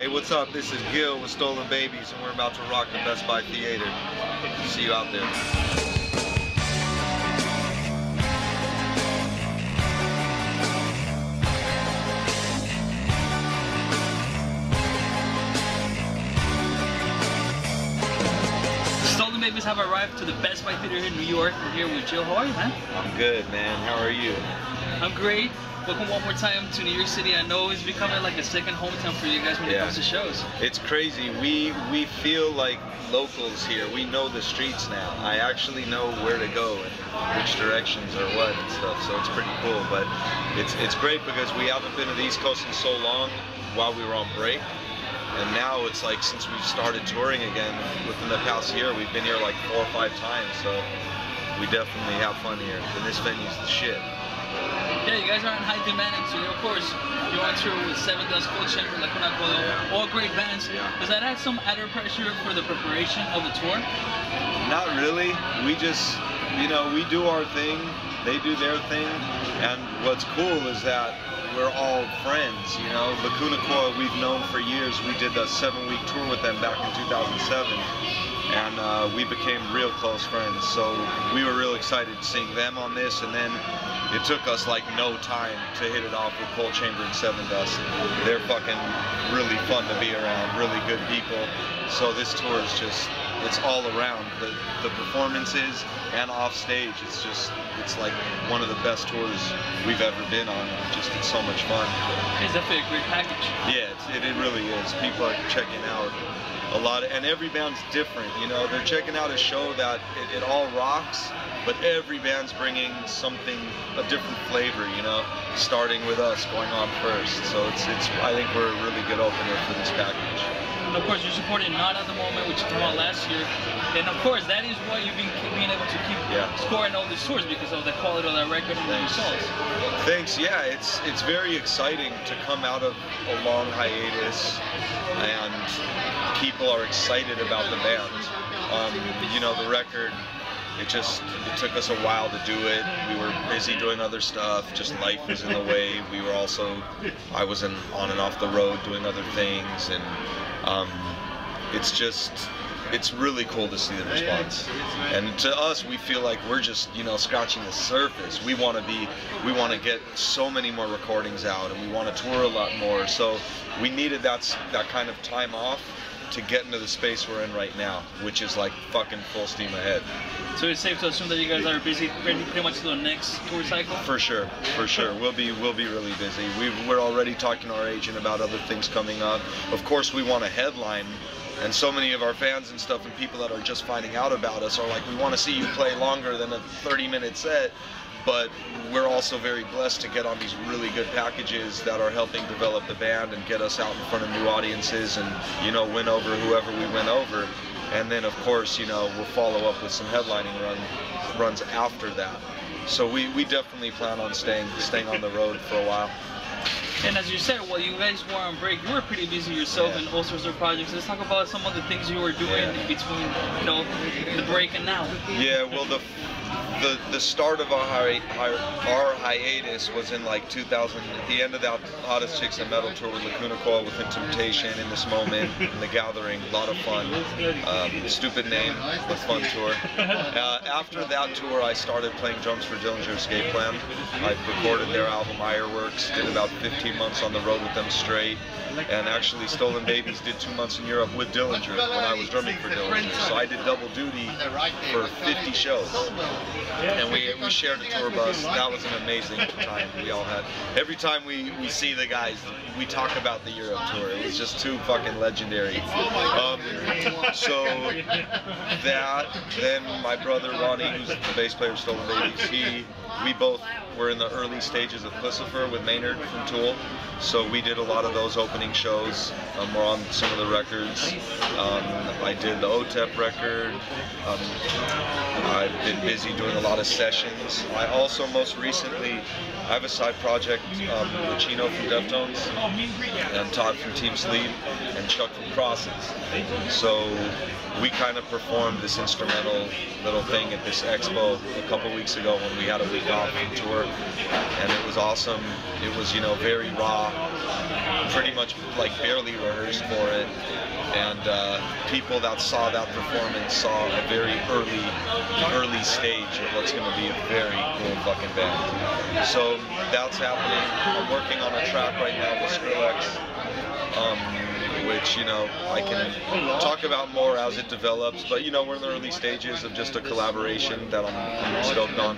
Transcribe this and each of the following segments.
Hey, what's up? This is Gil with Stolen Babies, and we're about to rock the Best Buy Theater. See you out there. Stolen Babies have arrived to the Best Buy Theater here in New York. We're here with Jill. How are you, man? I'm good, man. How are you? I'm great. Welcome one more time to New York City. I know it's becoming like a second hometown for you guys when it comes to shows. It's crazy. We feel like locals here. We know the streets now. I actually know where to go and which directions or what and stuff. So it's pretty cool. But it's great because we haven't been to the East Coast in so long while we were on break. And now it's like since we've started touring again within the past year, we've been here like 4 or 5 times. So we definitely have fun here. And this venue's the shit. Yeah, you guys are in high demand, and so of course you're on tour with SEVENDUST, CHAMBER and LACUNA COIL, all great bands. Does that add some added pressure for the preparation of the tour? Not really. We just, you know, we do our thing, they do their thing, and what's cool is that we're all friends, you know. LACUNA COIL we've known for years. We did a 7-week tour with them back in 2007. And we became real close friends, so we were real excited seeing them on this, and then it took us like no time to hit it off with CHAMBER and SEVENDUST. They're fucking really fun to be around, really good people. So this tour is just, it's all around. The performances and off stage, it's like one of the best tours we've ever been on. It's so much fun. It's definitely a great package. Yeah, it really is. People are checking out a lot, and every band's different, you know. They're checking out a show that it all rocks, but every band's bringing something, a different flavor, you know, starting with us going on first. So I think we're a really good opener for this package. And of course, you're supporting Not at the Moment, which came out last year. And of course, that is why you've been able to keep scoring all these tours, because of the quality of that record and the results. Thanks. Yeah, it's very exciting to come out of a long hiatus, and people are excited about the band. You know, the record, it took us a while to do it. We were busy doing other stuff, just life was in the way. We were also, I was on and off the road doing other things, and it's really cool to see the response. And to us, we feel like we're just, you know, scratching the surface. We want to get so many more recordings out, and we want to tour a lot more. So we needed that kind of time off to get into the space we're in right now, which is like fucking full steam ahead. So it's safe to assume that you guys are busy, ready pretty much to the next tour cycle? For sure. We'll be really busy. We're already talking to our agent about other things coming up. Of course, we want to headline, and so many of our fans and stuff and people that are just finding out about us are like, we want to see you play longer than a 30-minute set. But we're also very blessed to get on these really good packages that are helping develop the band and get us out in front of new audiences and, you know, win over whoever we win over. And then, of course, you know, we'll follow up with some headlining runs after that. So we definitely plan on staying on the road for a while. And as you said, while you guys were on break, you were pretty busy yourself in all sorts of projects. Let's talk about some of the things you were doing in between, you know, the break and now. Yeah, well, the start of our hiatus was in like 2000, at the end of that Hottest Chicks in Metal tour with LACUNA COIL, with Temptation, In This Moment, In The Gathering, a lot of fun. Stupid name, but fun tour. After that tour, I started playing drums for DILLINGER ESCAPE PLAN. I recorded their album Ironworks, did about 15 months on the road with them straight, and actually Stolen Babies did 2 months in Europe with Dillinger when I was drumming for Dillinger. So I did double duty for 50 shows. And we shared a tour bus. That was an amazing time we all had. Every time we see the guys, we talk about the Europe tour. It was just too fucking legendary. So that, then my brother Rani, who's the bass player of Stolen Babies, we both were in the early stages of PUSCIFER with Maynard from Tool. So we did a lot of those opening shows. We're on some of the records. I did the OTEP record. I've been busy doing a lot of sessions. I also most recently, I have a side project with Chino from DEFTONES, and Todd from Team Sleep, and Chuck from Crosses. So we kind of performed this instrumental little thing at this expo a couple weeks ago when we had a week week off from tour, and it was awesome. It was, you know, very raw, pretty much like barely rehearsed for it, and people that saw that performance saw a very early stage of what's going to be a very cool fucking band. So that's happening. I'm working on a track right now with Skrillex, which, you know, I can talk about more as it develops, but, you know, we're in the early stages of just a collaboration that I'm stoked on.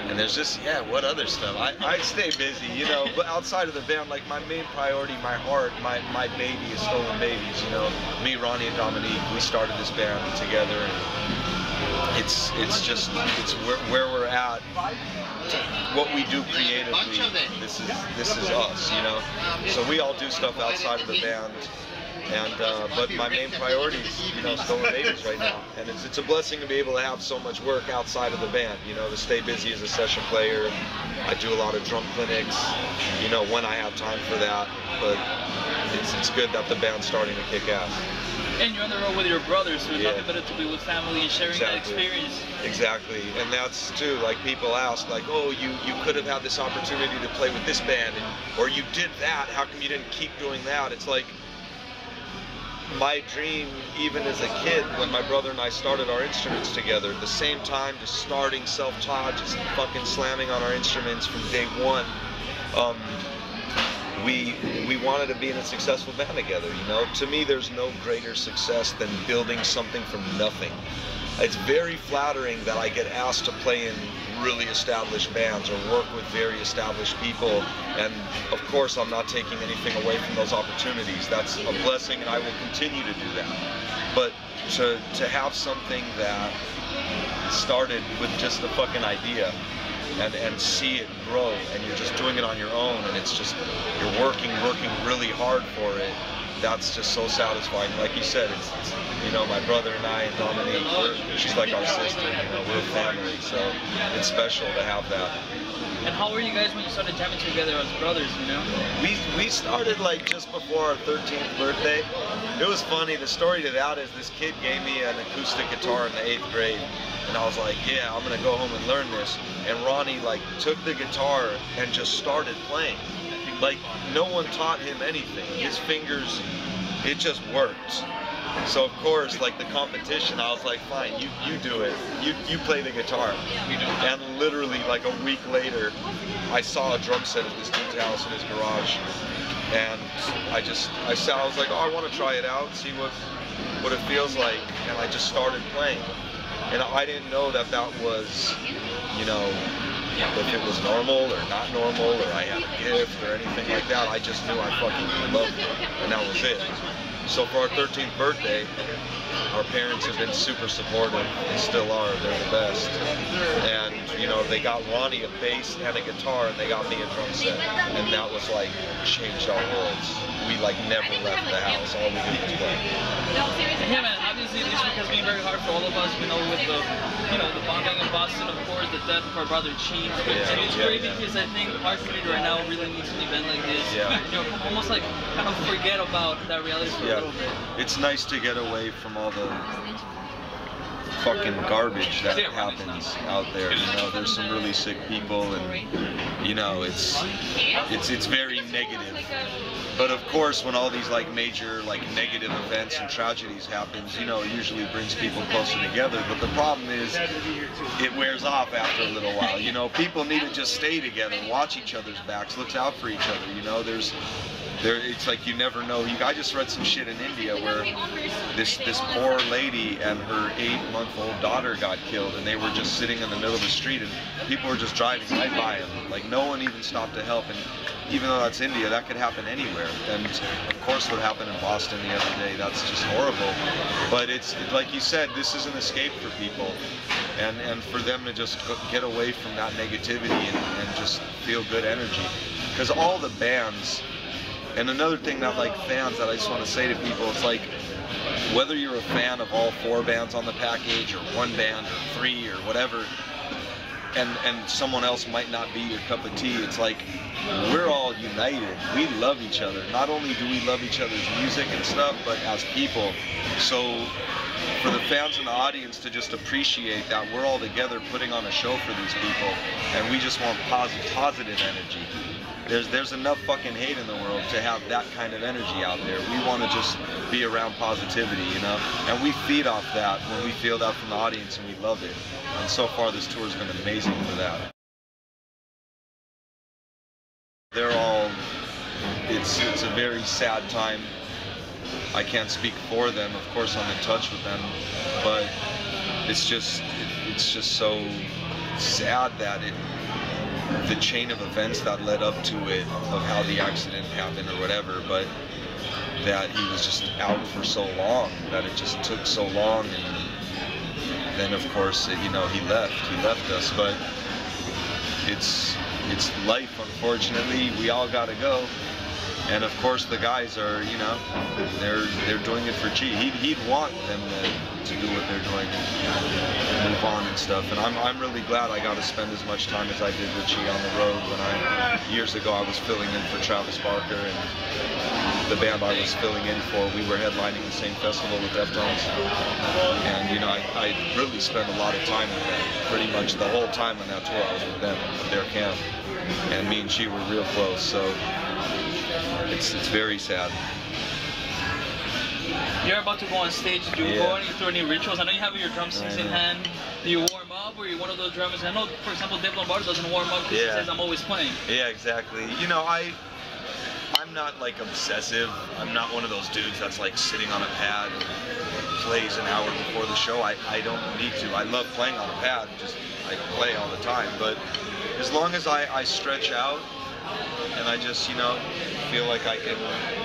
And there's just, yeah, what other stuff? I stay busy, you know, but outside of the band, like, my main priority, my heart, my baby is Stolen Babies, you know. Me, Rani, and Dominique, we started this band together, and it's where we're at. What we do creatively, this is us, you know. So we all do stuff outside of the band, and but my main priority is, you know, Stolen Babies right now, and it's a blessing to be able to have so much work outside of the band, you know, to stay busy as a session player. I do a lot of drum clinics, you know, when I have time for that, but it's good that the band's starting to kick ass. And you're on the road with your brothers, so nothing better to be with family and sharing that experience. Exactly, and that's too, like, people ask, like, oh, you could have had this opportunity to play with this band, or you did that, how come you didn't keep doing that? It's like, my dream, even as a kid, when my brother and I started our instruments together, at the same time, just starting self-taught, just fucking slamming on our instruments from day one, we wanted to be in a successful band together, you know? To me, there's no greater success than building something from nothing. It's very flattering that I get asked to play in really established bands or work with very established people, and of course I'm not taking anything away from those opportunities. That's a blessing, and I will continue to do that. But to have something that started with just a fucking idea, and see it grow, and you're just doing it on your own, and it's just, you're working really hard for it, that's just so satisfying. Like you said, it's you know, my brother and I and Dominique, she's like our sister, you know, we're family, so it's special to have that. And how were you guys when you started jamming together as brothers, you know? We started like just before our 13th birthday. It was funny, the story to that is this kid gave me an acoustic guitar in the 8th grade, and I was like, yeah, I'm gonna go home and learn this. And Ronnie like took the guitar and just started playing. Like, no one taught him anything. His fingers, it just worked. So of course, like, the competition, I was like, fine, you do it. You play the guitar. And literally like a week later, I saw a drum set at this dude's house in his garage, and I was like, oh, I want to try it out, see what it feels like, and I just started playing. And I didn't know that was, you know, if it was normal or not normal, or I had a gift or anything like that. I just knew I fucking loved it, and that was it. So for our 13th birthday, our parents have been super supportive, and still are, they're the best. And, you know, they got Ronnie a bass and a guitar, and they got me a drum set. And that was like, changed our worlds. We like never left the house, all we did was play. Yeah, man, obviously this week has been very hard for all of us, you know, with the, you know, the bombing in Boston, of course, the death of our brother Chi. And it's great because I think our community right now really needs an event like this. You know, almost like kind of forget about that reality for a little bit. It's nice to get away from all the fucking garbage that happens out there. You know, there's some really sick people, and, you know, it's very negative. But of course, when all these like major like negative events and tragedies happens, you know, it usually brings people closer together. But the problem is, it wears off after a little while. You know, people need to just stay together, watch each other's backs, look out for each other. You know, it's like you never know. I just read some shit in India where this poor lady and her 8-month-old daughter got killed, and they were just sitting in the middle of the street, and people were just driving right by them. Like, no one even stopped to help. And even though that's India, that could happen anywhere. And of course, what happened in Boston the other day, that's just horrible. But it's like you said, this is an escape for people, and for them to just get away from that negativity and just feel good energy. Because all the bands. And another thing that, like, fans, that I just want to say to people, it's like, whether you're a fan of all 4 bands on the package, or 1 band, or 3, or whatever, and someone else might not be your cup of tea, it's like, we're all unique. united. We love each other. Not only do we love each other's music and stuff, but as people. So for the fans and the audience to just appreciate that we're all together putting on a show for these people, and we just want positive energy. There's enough fucking hate in the world to have that kind of energy out there. We want to just be around positivity, you know? And we feed off that when we feel that from the audience, and we love it. And so far this tour has been amazing for that. They're all, it's a very sad time. I can't speak for them, of course I'm in touch with them, but it's just so sad that the chain of events that led up to it, of how the accident happened or whatever, but that he was just out for so long, that it just took so long, and then of course, you know, he left us, but it's life, unfortunately. We all gotta go. And of course the guys are, you know, they're doing it for Chi. He'd want them to do what they're doing and move on and stuff. And I'm really glad I got to spend as much time as I did with Chi on the road. When years ago I was filling in for Travis Barker, and the band I was filling in for, we were headlining the same festival with Deftones. And you know, I really spent a lot of time with them. Pretty much the whole time on that tour I was with them at their camp. And me and Chi were real close, so it's very sad. You're about to go on stage. Do you go through any rituals? I know you have your drumsticks in hand. Do you warm up, or are you one of those drummers? I know, for example, Dave Lombardo doesn't warm up because he says, I'm always playing. Yeah, exactly. You know, I'm not like obsessive. I'm not one of those dudes that's like sitting on a pad and plays an hour before the show. I don't need to. I love playing on a pad. Just I play all the time. But as long as I stretch out and I just, you know, feel like I can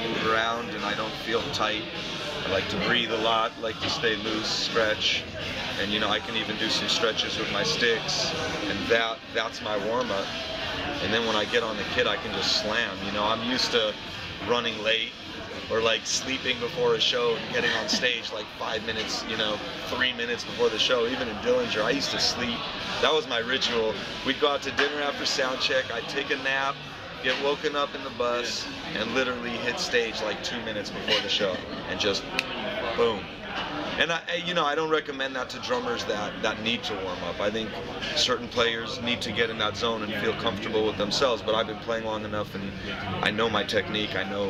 move around and I don't feel tight. I like to breathe a lot, like to stay loose, stretch, and you know, I can even do some stretches with my sticks, and that's my warm-up. And then when I get on the kit, I can just slam. You know, I'm used to running late or like sleeping before a show and getting on stage like 5 minutes, you know, 3 minutes before the show. Even in Dillinger, I used to sleep. That was my ritual. We'd go out to dinner after sound check, I'd take a nap, get woken up in the bus, and literally hit stage like 2 minutes before the show, and just boom. And you know, I don't recommend that to drummers that need to warm up. I think certain players need to get in that zone and feel comfortable with themselves. But I've been playing long enough, and I know my technique. I know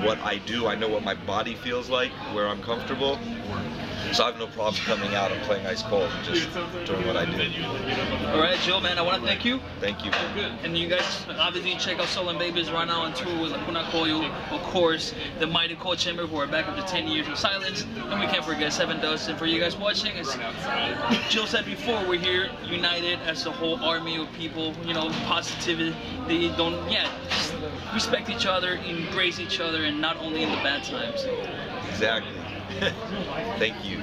what I do. I know what my body feels like, where I'm comfortable. So I have no problem coming out and playing ice cold and just doing what I do. All right, Gil, man, I want to thank you. Thank you. Good. And you guys obviously check out Soul and Babies right now on tour with Lacuna Coil, of course, the mighty Cold Chamber, who are back after 10 years of silence, and we can't forget Sevendust. And for you guys watching, as Gil said before, we're here united as a whole army of people. You know, positivity. They don't, just respect each other, embrace each other, and not only in the bad times. Exactly. Thank you.